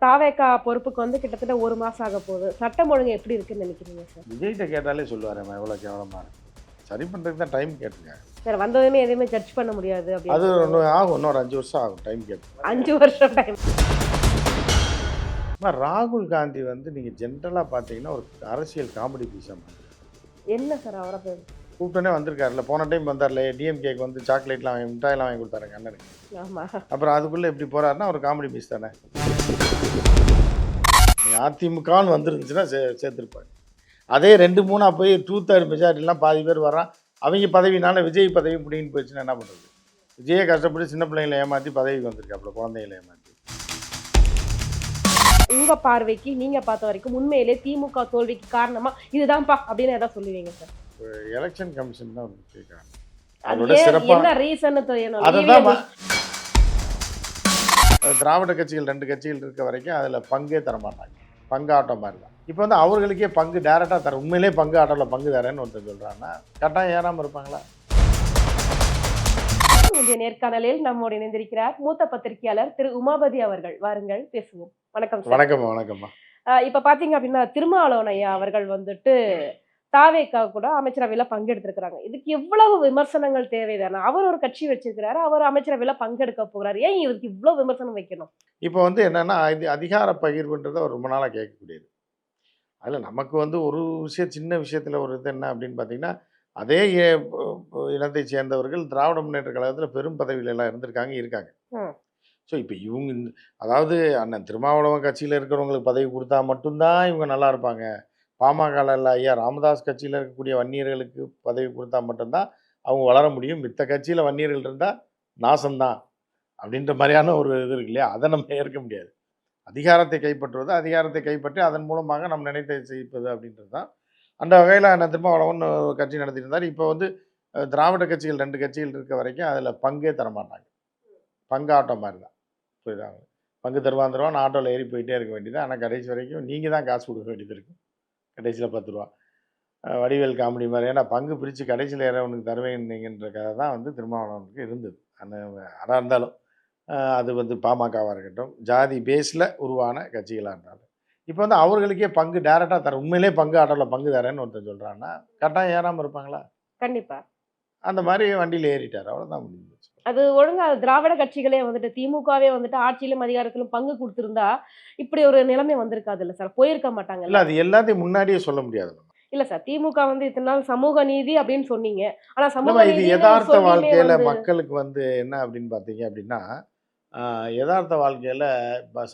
தாவேகா பொறுப்புக்கு வந்து கிட்டத்தட்ட 1 மாசம் ஆக போகுது. சட்டம் ஒழுங்கு எப்படி இருக்குன்னு நினைக்கிறீங்க சார்? விஜய்கிட்ட கேட்டாலே சொல்லுவார் எவ்வளோ கேவலமாக இருக்கு. சரி பண்ணுறதுக்கு தான் டைம் கேட்டுங்க. சார் வந்ததுமே எதுவுமே ஜட்ஜ் பண்ண முடியாது அது அப்படின்னு. ஒன்று ஆகும், இன்னொரு 5 வருஷம் ஆகும் டைம் கேட்டு. 5 வருஷம் டைம். ராகுல் காந்தி வந்து நீங்கள் ஜென்ரலாக பார்த்தீங்கன்னா ஒரு அரசியல் காமெடி பீஸாக மாதிரி என்ன சார் அவரை கூப்பிட்டோன்னே வந்திருக்காருல்ல. போன டைம் வந்தார்ல, டிஎம்கேக்கு வந்து சாக்லேட்லாம் வாங்கி மிட்டாயெல்லாம் வாங்கி கொடுத்தாருங்க அண்ணனுக்கு. ஆமா. அப்புறம் அதுக்குள்ளே எப்படி போகிறாருன்னா ஒரு காமெடி பீஸ் தானே. அதிமுகன்னு வந்துருந்துச்சுன்னா சேர்த்துருப்பாங்க. அதே 2-3 போய் 2/3 மெஜாரிட்டிலாம் பாதி பேர் வரான். அவங்க பதவினால விஜய் பதவி பிடிங்கின்னு போயிடுச்சுன்னா என்ன பண்ணுறது? விஜயை கஷ்டப்பட்டு சின்ன பிள்ளைங்களை ஏமாற்றி பதவிக்கு வந்திருக்காப்புல, குழந்தைகளை ஏமாற்றி. உங்க பார்வைக்கு நீங்க பார்த்த வரைக்கும் உண்மையிலே திமுக தோல்விக்கு காரணமா இதுதான்ப்பா அப்படின்னு எதாவது சொல்லுவீங்க சார்? எலெக்ஷன் கமிஷன் தான் கேட்குறாங்க. என்ன ரீசன் தெரியணும். அதுதான் திராவிட கட்சிகள் 2 கட்சிகள் இருக்க வரைக்கும் அதில் பங்கே தர மாட்டாங்க. பங்காட்டம் மாதிரி தான். இப்போ வந்து அவர்களுக்கே பங்கு டேரெக்டாக தர, உண்மையிலே பங்கு ஆட்டோவில் பங்கு தரேன்னு ஒருத்தர் சொல்கிறாங்கன்னா கட்டாயம் ஏறாமல் இருப்பாங்களா? இன்றைய நேர்காணலில் நம்மோடு இணைந்திருக்கிறார் மூத்த பத்திரிகையாளர் திரு உமாபதி அவர்கள். வாருங்கள் பேசுவோம். வணக்கம் சார். வணக்கம்மா. வணக்கம்மா. இப்ப பாத்தீங்க அப்படின்னா திருமாவளவன் ஐயா அவர்கள் வந்துட்டு தாவேகா கூட அமைச்சரவையில பங்கெடுத்திருக்கிறாங்க. இதுக்கு எவ்வளவு விமர்சனங்கள் தேவைதானே? அவர் ஒரு கட்சி வச்சிருக்கிறாரு, அவர் அமைச்சரவையில பங்கெடுக்க போகிறாரு, ஏன் இவருக்கு இவ்வளவு விமர்சனம் வைக்கணும்? இப்போ வந்து என்னன்னா, இது அதிகார பகிர்வுன்றதை அவர் ரொம்ப நாளாக கேட்கக்கூடியது. அதில் நமக்கு வந்து ஒரு விஷயம், சின்ன விஷயத்தில் ஒரு இது என்ன அப்படின்னு பார்த்தீங்கன்னா, அதே இனத்தை சேர்ந்தவர்கள் திராவிட முன்னேற்ற கழகத்தில் பெரும் பதவியில் எல்லாம் இருக்காங்க. ஸோ இப்போ இவங்க அதாவது அண்ணன் திருமாவளவன் கட்சியில் இருக்கிறவங்களுக்கு பதவி கொடுத்தா மட்டும்தான் இவங்க நல்லா இருப்பாங்க. பாமகவில் ஐயா ராமதாஸ் கட்சியில் இருக்கக்கூடிய வன்னியர்களுக்கு பதவி கொடுத்தா மட்டும்தான் அவங்க வளர முடியும். மித்த கட்சியில் வன்னியர்கள் இருந்தால் நாசம்தான் அப்படின்ற மாதிரியான ஒரு இது இருக்கு இல்லையா? அதை நம்ம ஏற்க முடியாது. அதிகாரத்தை கைப்பற்றுவது, அதிகாரத்தை கைப்பற்றி அதன் மூலமாக நம்ம நினைத்தை செய்ப்பது அப்படின்றது தான். அந்த வகையில் அண்ணன் திருமாவளவன் கட்சி நடத்திட்டு இருந்தார். இப்போ வந்து திராவிட கட்சிகள் 2 கட்சிகள் இருக்க வரைக்கும் அதில் பங்கே தரமாட்டாங்க. பங்காட்டம் மாதிரி தான். புரியுதாங்க? பங்கு தருவான் ஆட்டோவில் ஏறி போயிட்டே இருக்க வேண்டியது. ஆனால் கடைசி வரைக்கும் நீங்கள் தான் காசு கொடுக்க வேண்டியது இருக்கும். கடைசியில் 10 ரூபா. வடிவேல் காமெடி மாதிரி. ஏன்னா பங்கு பிரித்து கடைசியில் ஏறவனுக்கு தருவேன்னுங்கிற கதை தான் வந்து திருமாவளவனுக்கு இருந்தது. அந்த அதாக இருந்தாலும் அது வந்து பாமகவாக இருக்கட்டும், ஜாதி பேஸில் உருவான கட்சிகளாக இருந்தாலும். இப்போ வந்து அவர்களுக்கே பங்கு டேரெக்டாக தர, உண்மையிலே பங்கு ஆட்டோவில் பங்கு தரேன்னு ஒருத்தர் சொல்கிறான்னா கட்டாயம் ஏறாமல் இருப்பாங்களா? கண்டிப்பா. அந்த மாதிரி வண்டியில் ஏறிட்டார், அவ்வளோதான் முடிஞ்சு. அது ஒழுங்கா திராவிட கட்சிகளே வந்துட்டு திமுகவே வந்துட்டு ஆட்சியிலும் அதிகாரத்திலும் பங்கு கொடுத்திருந்தா இப்படி ஒரு நிலைமை வந்திருக்காது இல்ல சார்? போயிருக்க மாட்டாங்க. இல்லை, அது எல்லாத்தையும் முன்னாடியே சொல்ல முடியாது. இல்ல சார், திமுக வந்து இத்தனை நாள் சமூக நீதி அப்படின்னு சொன்னீங்க. ஆனா சமூக இது நீதி யதார்த்த வாழ்க்கையில மக்களுக்கு வந்து என்ன அப்படின்னு பார்த்தீங்க அப்படின்னா, யதார்த்த வாழ்க்கையில்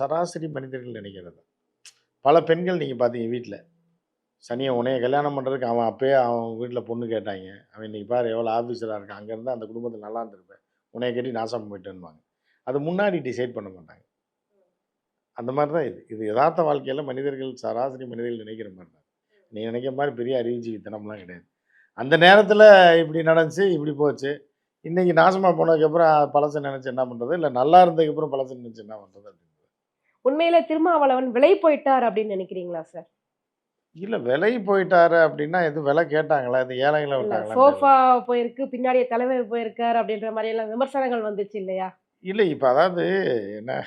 சராசரி மனிதர்கள் நினைக்கிறது. பல பெண்கள் நீங்கள் பார்த்தீங்க வீட்டில், சனியை உன்னைய கல்யாணம் பண்ணுறதுக்கு அவன் அப்பயே அவன் வீட்டில் பொண்ணு கேட்டாங்க. அவன் இன்றைக்கி பாரு எவ்வளோ ஆஃபீஸராக இருக்கான், அங்கேருந்து அந்த குடும்பத்தில் நல்லா இருந்திருப்பேன், உன்னைய கட்டி நாசம் போயிட்டேன்னுவாங்க. அது முன்னாடி டிசைட் பண்ண மாட்டாங்க. அந்த மாதிரி தான் இது யதார்த்த வாழ்க்கையில் மனிதர்கள், சராசரி மனிதர்கள் நினைக்கிற மாதிரி தான். நீ நினைக்கிற மாதிரி பெரிய அறிவுஜீவித்தனம்லாம் கிடையாது. அந்த நேரத்தில் இப்படி நடந்துச்சு, இப்படி போச்சு. இன்றைக்கி நாசமாக போனதுக்கப்புறம் பழசை நினச்சி என்ன பண்ணுறது, இல்லை நல்லா இருந்ததுக்கப்புறம் பழசை நினச்சி என்ன பண்ணுறது அப்படின்னு. உண்மையிலே திருமாவளவன் விலை போயிட்டார் அப்படின்னு நினைக்கிறீங்களா சார்? இல்லை, விலை போயிட்டாரு அப்படின்னா எதுவும் விலை கேட்டாங்களா? இது ஏழைகளை விட்டாங்களா? சோஃபா போயிருக்கு, பின்னாடியே தலைவர் போயிருக்காரு அப்படின்ற மாதிரி எல்லாம் விமர்சனங்கள் வந்துச்சு இல்லையா? இல்லை, இப்போ அதாவது என்ன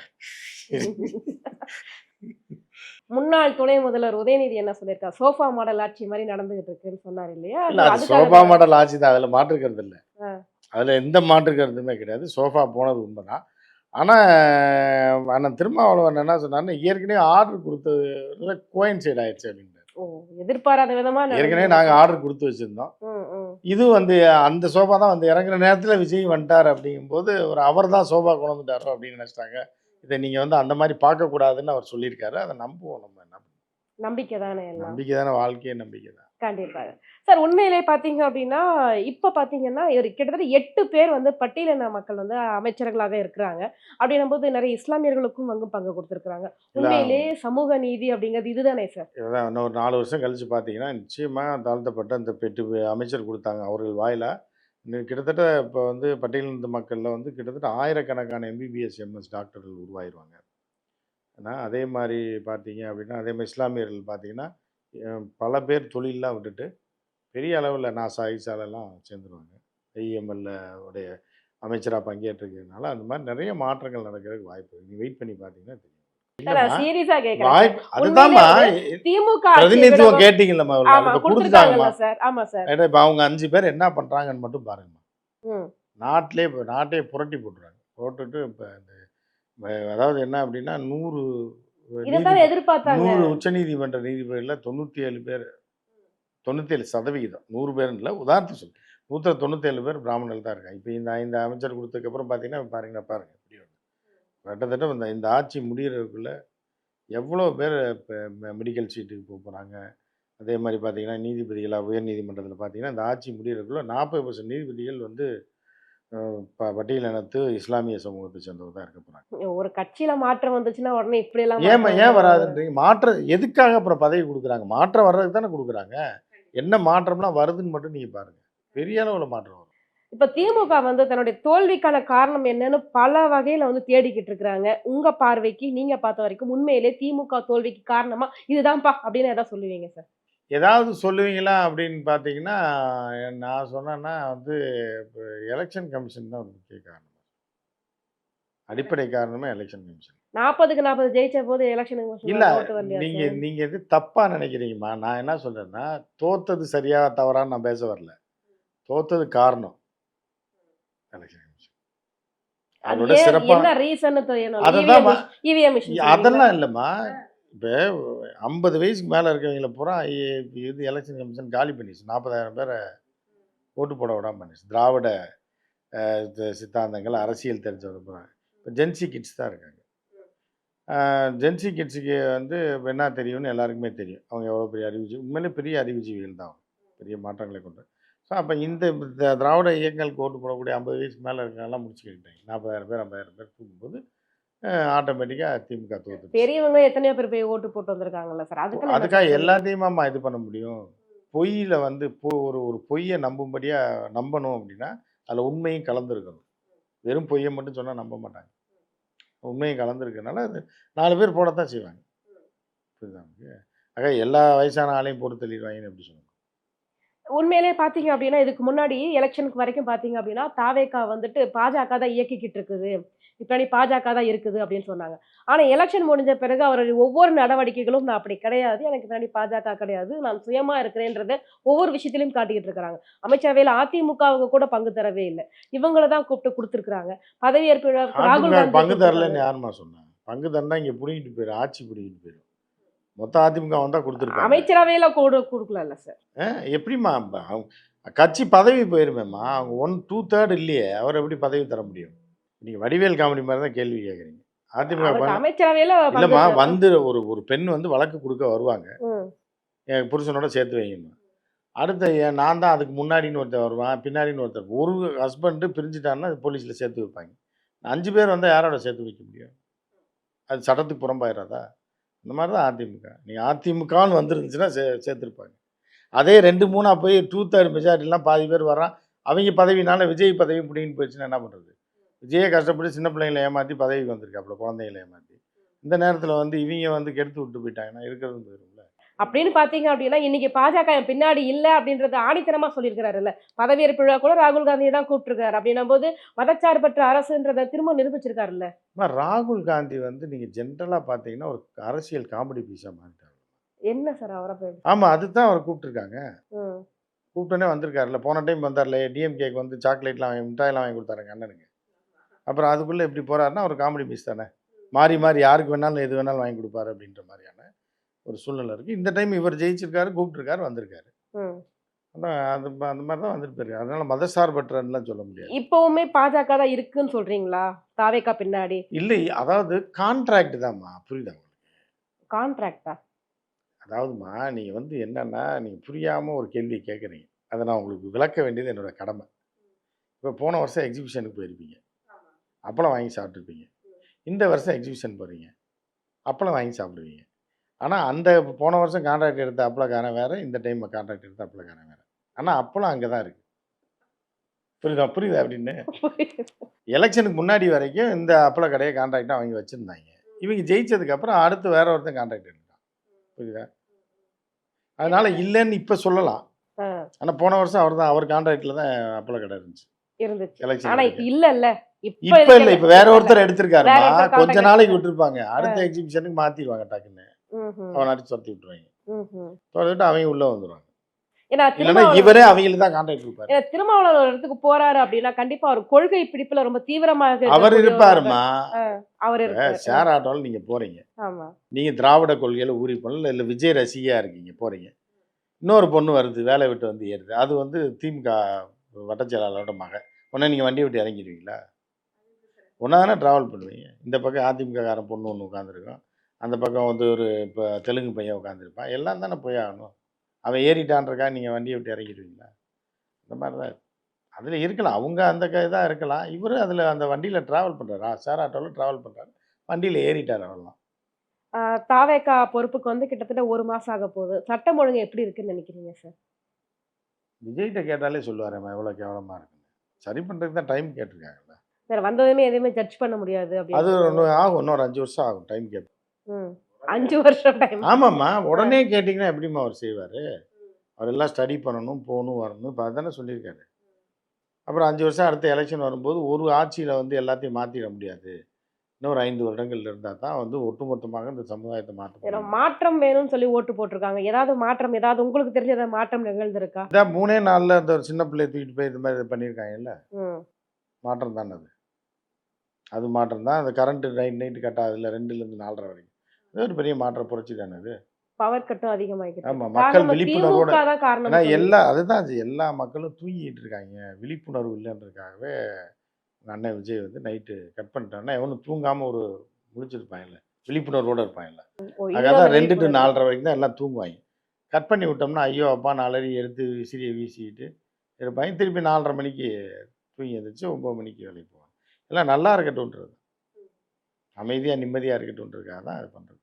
முன்னாள் துணை முதல்வர் உதயநிதி என்ன சொல்லியிருக்காரு, சோஃபா மாடல் ஆட்சி மாதிரி நடந்துகிட்டு இருக்குன்னு சொன்னார் இல்லையா? இல்லை, அது சோஃபா மாடல் ஆட்சி தான், அதில் மாற்றுக்கிறது இல்லை. அதில் எந்த மாற்றுக்கிறதுமே கிடையாது. சோஃபா போனது உண்மைதான். ஆனால் அண்ணன் திருமாவளவன் என்ன சொன்னார்னா, ஏற்கனவே ஆர்டர் கொடுத்தது கோயின்சைட் ஆயிடுச்சு அப்படின்றார். எதிர்பாராத விதமா ஏற்கனவே நாங்கள் ஆர்டர் கொடுத்து வச்சுருந்தோம். இது வந்து அந்த சோஃபா தான் வந்து இறங்குற நேரத்தில் விஜய் வந்துட்டார் அப்படிங்கும்போது அவர் தான் சோஃபா கொண்டு வந்துட்டாரோ அப்படின்னு நினச்சிட்டாங்க. இதை நீங்கள் வந்து அந்த மாதிரி பார்க்கக்கூடாதுன்னு அவர் சொல்லியிருக்காரு. அதை நம்புவோம். நம்ம என்ன நம்பிக்கை தானே, நம்பிக்கை தானே, வாழ்க்கையே நம்பிக்கை தான். கண்டிப்பாக சார். உண்மையிலே பார்த்தீங்க அப்படின்னா இப்போ பார்த்தீங்கன்னா கிட்டத்தட்ட 8 பேர் வந்து பட்டியலின மக்கள் வந்து அமைச்சர்களாக இருக்கிறாங்க. அப்படின்னும் போது நிறைய இஸ்லாமியர்களுக்கும் வந்து பங்கு கொடுத்துருக்குறாங்க. உண்மையிலே சமூக நீதி அப்படிங்கிறது இதுதானே சார்? இதுதான். இன்னும் ஒரு 4 வருஷம் கழிச்சு பார்த்தீங்கன்னா நிச்சயமாக தாழ்த்தப்பட்ட அந்த 8 அமைச்சர் கொடுத்தாங்க அவர்கள் வாயில. கிட்டத்தட்ட இப்போ வந்து பட்டியலின மக்களில் வந்து கிட்டத்தட்ட ஆயிரக்கணக்கான எம்பிபிஎஸ் எம்எஸ் டாக்டர்கள் உருவாயிருவாங்க. ஏன்னா அதே மாதிரி பார்த்தீங்க அப்படின்னா, அதே மாதிரி இஸ்லாமியர்கள் பார்த்தீங்கன்னா பல பேர் தொழிலெலாம் விட்டுட்டு பெரிய அளவில் நாசா ஈசாலெல்லாம் சேர்ந்துருவாங்க. ஐஎம்எல்ல உடைய அமைச்சராக பங்கேற்றுக்கிறதுனால அந்த மாதிரி நிறைய மாற்றங்கள் நடக்கிறதுக்கு வாய்ப்பு இருக்குது. நீங்கள் வெயிட் பண்ணி பார்த்தீங்கன்னா தெரியும். இல்லம்மா சீரியஸா கேக்குறேன் சார். வாய்ப்பு உண்மையிலே அதுதான்மா வந்து திமுக ஆட்சியை பிரதிநிதித்துவம் விடவும் கேட்டீங்கல்லம்மா ஆமா இப்ப குடுத்துருக்காங்கல்ல கொடுத்துட்டாங்கம்மா. சார். ஆமா சார். ரைட்டா, இப்ப அவங்க 5 பேர் என்ன பண்றாங்கன்னு மட்டும் பாருங்கம்மா. ம். நாட்டையே புரட்டி போட்டுறாங்க. போட்டுட்டு இப்ப இந்த அதாவது என்ன அப்படின்னா 100 நீதி இதத்தானே எதிர்பார்த்தாங்க. 100 உச்சநீதிமன்ற நீதிபதிகள்ல 97 பேர் 97% 100 பேருன்னு இல்ல, உதாரணத்துக்கு சொல்றேன். 197 பேர் பிராமணர்கள் தான் இருக்காங்க. இப்ப இந்த அமைச்சர் கொடுத்ததுக்கப்புறம் பார்த்தீங்கன்னா, பாருங்க எப்படி வருது. கிட்டத்தட்ட இந்த ஆட்சி முடியறதுக்குள்ள எவ்வளோ பேர் இப்ப மெடிக்கல் சீட்டுக்கு போறாங்க. அதே மாரி பார்த்தீங்கன்னா, நீதிபதிகளா உயர்நீதிமன்றத்தில பார்த்தீங்கன்னா, இந்த ஆட்சி முடியறதுக்குள்ள 40% நீதிபதிகள் வந்து பட்டியலினத்து இஸ்லாமிய சமூகத்தை சேர்ந்தவர் தான் இருக்க போறாங்க. ஒரு கட்சியில மாற்றம் வந்துச்சுன்னா உடனே இப்படி எல்லாம் மாற்றம் ஏன் வரும். வராதுன்றீங்க? எதுக்காக அப்புறம் பதவி குடுக்குறாங்க? மாற்றம் வர்றதுக்கு தானே குடுக்குறாங்க. என்ன மாற்றம்லாம் வருதுன்னு மட்டும் நீங்க பாருங்க. பெரிய அளவுல மாற்றம் வரும். இப்ப திமுக வந்து தன்னுடைய தோல்விக்கான காரணம் என்னன்னு பல வகையில வந்து தேடிக்கிட்டு இருக்கிறாங்க. உங்க பார்வைக்கு நீங்க பார்த்த வரைக்கும் உண்மையிலே திமுக தோல்விக்கு காரணமா இதுதான்ப்பா அப்படின்னு எதாவது சொல்லுவீங்க சார்? ஏதாவது சொல்லுவீங்களா அப்படின்னு பார்த்தீங்கன்னா, நான் சொன்னேன்னா வந்து இப்ப எலக்ஷன் கமிஷன் தான் ஒரு முக்கிய காரணம். அடிப்படை காரணமே எலக்ஷன் கமிஷன். 40க்கு 40 ஜெயிச்ச போது எலக்ஷனுக்கு இல்ல. ஓட்டு வரலையா நீங்க சார்? நீங்க எது தப்பா நினைக்கிறீங்கம்மா. நான் என்ன சொல்றேன்னா, தோத்தது சரியா, தவறான்னு நான் பேச வரல. தோத்தது காரணம். Election commission. அது அதோட ஏன் சிறப்பா என்ன ரீசன்னு தெரியணும். அததாம்மா. இவிஎம் மிஷின் சொல்றீங்களா? அதெல்லாம் இல்லம்மா. இப்ப 50 வயசுக்கு மேல இருக்கவங்கள பூரா இது எலக்ஷன் கமிஷன் காலி பண்ணிருச்சு. 40,000 பேர ஓட்டு போட விடாம பண்ணிருச்சு. திராவிட சித்தாந்தங்கள், அரசியல் தெரிஞ்சவங்க பூரா. இப்ப ஜென்சி கிட்ஸ் தான் இருக்காங்க. ஜென்சி கிட்ஸுக்கு வந்து என்ன தெரியும்னு எல்லாருக்குமே தெரியும். அவங்க எவ்வளோ பெரிய அறிவுஜீவி, உண்மையிலே பெரிய அறிவுஜீவிகள் தான் அவங்க. பெரிய மாற்றங்களை கொண்டு. ஸோ அப்போ இந்த திராவிட இயக்கங்களுக்கு ஓட்டு போடக்கூடிய 50 வயசுக்கு மேலே இருக்கவங்கலாம் முடிச்சுக்கிட்டாங்க. 40,000 பேர் 50,000 பேர் தூக்கும்போது ஆட்டோமேட்டிக்காக திமுக தோத்துச்சு. பெரியவங்க எத்தனையோ பேர் போய் ஓட்டு போட்டு வந்திருக்காங்கல்ல சார். அதுக்கெல்லாம் என்ன அதுக்காக சார் சொல்லுவீங்க? எல்லாத்தையுமாம்மா இது பண்ண முடியும். பொய்யில வந்து ஒரு பொய்யை நம்பும்படியா நம்பணும் அப்படின்னா, அதில் உண்மையும் கலந்துருக்கணும். வெறும் பொய்யை மட்டும் சொன்னால் நம்ப மாட்டாங்க. உண்மையும் கலந்துருக்கனால அது 4 பேர் போடத்தான் செய்வாங்க. புரியுதா உங்களுக்கு? ஆக எல்லா வயசான ஆளையும் போட்டு தள்ளிடுவாங்கன்னு எப்படி சொல்லுங்க? உண்மையிலேயே பார்த்தீங்க அப்டின்னா, இதுக்கு முன்னாடி எலக்ஷனுக்கு வரைக்கும் பார்த்தீங்க அப்டின்னா, தாவேகா வந்துட்டு பாஜக தான் இயக்கிக்கிட்டு இருக்குது. பின்னாடி பாஜக தான் இருக்குது அப்டின்னு சொன்னாங்க. ஆனா எலக்ஷன் முடிஞ்ச பிறகு அவருடைய ஒவ்வொரு நடவடிக்கைகளும் நான் அப்படி கிடையாது. எனக்கு பின்னாடி பாஜக கிடையாது. நான் சுயமா இருக்கிறேன்றத ஒவ்வொரு விஷயத்திலயும் காட்டிக்கிட்டு இருக்கிறாங்க. அமைச்சரவையில அதிமுகவுக்கு கூட பங்கு தரவே இல்ல. இவங்கள தான் கூப்பிட்டு குடுத்துருக்காங்க. பதவியேற்பு விழாவுக்கு ராகுல் அதிமுக காந்திய பங்கு கூப்பிட்டுருக்காங்க. தரலன்னு யாரும்மா சொன்னா? பங்கு தரனா இங்கே பிடிங்கிட்டு போயிடும். ஆட்சி பிடிங்கிட்டு போயிடும். மொத்த அதிமுக வந்தா கொடுத்துருப்பாங்க. அமைச்சரவையில குடுக்கலல்ல சார். எப்படிம்மா கட்சி பதவி போயிருமேம்மா. அவங்க 1/2 இல்லையே. அவர் எப்படி பதவி தர முடியும்? நீங்க வடிவேல் காமெடி மாதிரி தான் கேள்வி கேட்குறீங்க. அதிமுக அவருக்கு அமைச்சரவையில பங்கு இல்லம்மா, வந்து ஒரு பெண் வந்து வழக்கு கொடுக்க வருவாங்க. ம். என் புருஷனோட சேர்த்து வைங்கன்னு. அடுத்த நான் தான் அதுக்கு முன்னாடின்னு ஒருத்தன் வருவான், பின்னாடின்னு ஒருத்தர். ஒரு ஹஸ்பண்டு பிரிஞ்சுட்டான்னா போலீஸில் சேர்த்து வைப்பாங்க. 5 பேர் வந்தால் யாரோட சேர்த்து வைக்க முடியும்? அது சட்டத்துக்கு புறம்பாயிராதா? இந்த மாதிரி தான் அதிமுக. நீங்கள் அதிமுகன்னு வந்துருந்துச்சுன்னா சேர்த்துருப்பாங்க. அதே 2, 3 போய் 2/3 மெஜாரிட்டிலாம் பாதி பேர் வரான். அவங்க பதவினால விஜய் பதவி பிடிங்கின்னு போயிடுச்சுன்னா என்ன பண்ணுறது? விஜயை கஷ்டப்பட்டு சின்ன பிள்ளைங்களை ஏமாற்றி பதவிக்கு வந்திருக்காப்புல, குழந்தைகளை ஏமாற்றி. இந்த நேரத்தில் வந்து இவங்க வந்து கெடுத்து விட்டு போயிட்டாங்கன்னா இருக்கிறது போயிரும்ல. அப்படின்னு பார்த்தீங்க அப்டின்னா, இன்னைக்கு பாஜக என் பின்னாடி இல்ல அப்டின்றத ஆணித்தனமா சொல்லியிருக்கிறாருல்ல. பதவியேற்பு விழா கூட ராகுல் காந்திய தான் கூப்பிட்டுருக்காரு. அப்டின்னும்போது மதச்சார்பற்ற அரசுன்றத திரும்ப நிரூபிச்சிருக்காருல்ல. ராகுல் காந்தி வந்து நீங்கள் ஜென்ரலாக பார்த்தீங்கன்னா ஒரு அரசியல் காமெடி பீஸாக மாறிட்டாங்க. என்ன சார் அவர போய் ஆமாம், அதுதான் அவரை கூப்பிட்டுருக்காங்க. ம். கூப்பிட்டோன்னே வந்திருக்காருல்ல. போன டைம் வந்தார்ல, டிஎம்கேக்கு வந்து சாக்லேட்லாம் வாங்கி மிட்டாயெல்லாம் வாங்கி கொடுத்தாருங்க அண்ணனுக்கு. அப்புறம் அதுக்குள்ளே எப்படி போகிறாருன்னா ஒரு காமெடி பீஸ் தானே. மாறி மாறி யாருக்கு வேணாலும் எது வேணாலும் வாங்கி கொடுப்பாரு அப்படின்ற மாதிரியான ஒரு சூழ்நிலை இருக்குது. இந்த டைம் இவர் ஜெயிச்சிருக்காரு, கூப்பிட்டுருக்காரு, வந்திருக்காரு. ம். அதான் அந்த மாதிரி தான் வந்துட்டு போயிருக்கு. அதனால மதசார்பற்றன்னுலாம் சொல்ல முடியாது. இப்பவுமே பாஜக தான் இருக்குன்னு சொல்றீங்களா? தாவேக்கா பின்னாடி. இல்லை, அதாவது கான்ட்ராக்ட் தான்மா. புரியுதா உங்களுக்கு? கான்ட்ராக்ட்டா? அதாவதுமா நீங்கள் வந்து என்னன்னா, நீங்கள் புரியாமல் ஒரு கேள்வி கேட்குறீங்க. அதை நான் உங்களுக்கு விளக்க வேண்டியது என்னோட கடமை. இப்போ போன வருஷம் எக்ஸிபிஷனுக்கு போயிருப்பீங்க. அப்பளம் வாங்கி சாப்பிட்ருப்பீங்க. இந்த வருஷம் எக்ஸிபிஷன் போகிறீங்க. அப்பளம் வாங்கி சாப்பிடுவீங்க. ஆனால் அந்த போன வருஷம் கான்ட்ராக்ட் எடுத்த அப்பளக்காரன் வேறு, இந்த டைம் கான்ட்ராக்ட் எடுத்த அப்பளக்காரன் வேறு. ஆனால் அப்பளம் அங்கே தான் இருக்குது. புரியுதா அப்படின்னு? எலெக்ஷனுக்கு முன்னாடி வரைக்கும் இந்த அப்பள கடையை கான்ட்ராக்டாக வாங்கி வச்சுருந்தாங்க. இவங்க ஜெயிச்சதுக்கப்புறம் அடுத்து வேற ஒருத்தன் கான்ட்ராக்ட் எடுத்தான். புரியுதா? அதனால இல்லைன்னு இப்போ சொல்லலாம். ஆனால் போன வருஷம் அவர் கான்ட்ராக்டில் தான் அப்பள கடை இருந்துச்சு. இருந்துச்சு. எலெக்ஷன் ஆனா இப்ப இல்லல்ல. இப்ப இப்ப இல்ல, இதுக்கு இப்ப வேற இல்ல. ஒருத்தர் வேற எடுத்திருக்காருமா. ஒருத்தர் கொஞ்ச கான்டாக்ட் நாளைக்கு எடுத்துருக்காரு. விட்டுருப்பாங்க. அடுத்த எக்ஸிபிஷனுக்கு மாத்திருவாங்க டக்குன்னு. ம்ஹ்ம். அவன அடிச்சு துரத்தி விட்டுருவாங்க. ம்ஹ்ம். தொரத்திட்டு அவங்க உள்ள வந்துருவாங்க. ஏன்னா இல்லன்னா இவரே அவங்களுக்கு தான் கான்ட்ராக்ட் குடுப்பாரு. திருமாவளவன் ஒரு இடத்துக்கு போறாரு அப்படின்னா, கண்டிப்பா அவர் கொள்கை பிடிப்புல ரொம்ப தீவிரமாக அவர் இருக்கக்கூடியவராக இருப்பாருமா. அவர் இப்ப இருப்பாரு. ஷேர் ஆட்டோல நீங்க போறீங்க. ஆமா. நீங்க திராவிட கொள்கையில ஊறி போனல, இல்ல விஜய் ரசிகையா இருக்கீங்க போறீங்க. இன்னொரு பொண்ணு வருது, வேலைய விட்டு வந்து ஏறுது. அது வந்து திமுக வட்டச் செயலாளரோட மக. உடனே நீங்க வண்டிய விட்டு இறங்கிருவீங்களா? ஒண்ணா தானே டிராவல் பண்ணுவீங்க. இந்த பக்கம் அதிமுககாரன் பொண்ணு ஒண்ணு உட்காந்துருக்கும். அந்த பக்கம் வந்து ஒரு இப்ப தெலுங்கு பையன் உட்காந்துருப்பான். எல்லாம் தானே போய் ஆகணும். அவன் ஏறிட்டான்றக்காக நீங்க வண்டிய விட்டு இறங்கிருவீங்களா? அந்த மாரி தான். அதில இருக்கலாம். அவங்க அந்த இதா இருக்கலாம். இவரு அதில அந்த வண்டியில டிராவல் பண்றாரு. ஷேர் ஆட்டோல டிராவல் பண்றாரு. வண்டியில ஏறிட்டாரு அவ்வளதான். ஆ தாவேகா பொறுப்புக்கு வந்து கிட்டத்தட்ட 1 மாசம் ஆக போகுது. சட்டம் ஒழுங்கு எப்படி இருக்குன்னு நினைக்கிறீங்க சார்? விஜய்ட்ட கேட்டாலே சொல்லுவாரேம்மா எவ்வளோ கேவலமா இருக்குன்னு. சரி பண்றதுக்கு தான் டைம் கேட்டுருக்காங்கல்ல. சார் வந்ததுமே எதுவுமே ஜட்ஜ் பண்ண முடியாது அது அப்படின்னு சொல்றாங்க. இன்னும் ஆகும். இன்னொரு 5 வருஷம் ஆகும் டைம் கேட்போம். ம். 5 வருஷம் டைம். ஆமாம்மா. ஆ. உடனே கேட்டீங்கன்னா எப்படிம்மா அவர் செய்வாரு? அவர் எல்லாம் ஸ்டடி பண்ணணும், போணும், வரணும். இப்ப அதானே சொல்லியிருக்காரு. அப்புறம் 5 வருஷம் அடுத்த எலெக்ஷன் வரும்போது ஒரு ஆட்சியில வந்து எல்லாத்தையும் மாத்திட முடியாது. இன்னொரு 5 வருடங்கள் இருந்தா தான் வந்து ஒட்டுமொத்தமாக இந்த சமுதாயத்த மாத்த ஏன்னா முடியும். மாற்றம் வேணும்னு சொல்லி ஓட்டு போட்டுருக்காங்க. ஏதாவது மாற்றம் ஏதாவது உங்களுக்கு தெரிஞ்ச ஏதாவது மாற்றம் நிகழ்ந்திருக்கா? இதான் 3 நாள்ல அந்த ஒரு சின்ன பிள்ளைய தூக்கிட்டு போய் இது மாரி பண்ணியிருக்காங்கல்ல. ம். மாற்றம் தானே அது. அது மாற்றம் தான். அந்த கரண்ட் நைட் கட் ஆகுதுல்ல 2லேருந்து 4:30 வரைக்கும். அது ஒரு பெரிய மாற்ற புரட்சி தானே அது. பவர் கட்டும் அதிகமாகிக்கிட்டு ஆமா. இருக்கு. மக்கள் காரணம் விழிப்புணர்வோட திமுக தான் ஏன்னா காரணம்னு சொல்லி. அதுதான் எல்லா மக்களும் தூங்கிட்டு இருக்காங்க. விழிப்புணர்வு இல்லன்றதுக்காகவே எங்க அண்ணன் விஜய் வந்து நைட்டு கட் பண்ணிட்டாருன்னா, எவனும் தூங்காம ஒரு முழிச்சிருப்பாங்கல்ல. விழிப்புணர்வோட இருப்பாங்கல்ல. ஓ அதுக்காக இதுதான் தான் அந்த 2 டூ விழிப்புணர்வு. 4:30 வரைக்கும் தான் எல்லாம் தூங்குவாய்ங்க. கட் பண்ணி விட்டோம்னா, ஐயோ! அப்பா நாலடி எடுத்து விசிறிய வீசிக்கிட்டு இருப்பாய்ங்க. திருப்பி 4:30 மணிக்கு தூங்கி எந்திரிச்சு 9 மணிக்கு வேலைக்கு போவாங்க. எல்லாம் நல்லா இருக்கட்டும்ன்றது. அமைதியா, நிம்மதியா இருக்கட்டும்ன்றதுக்காக தான் இது பண்றது.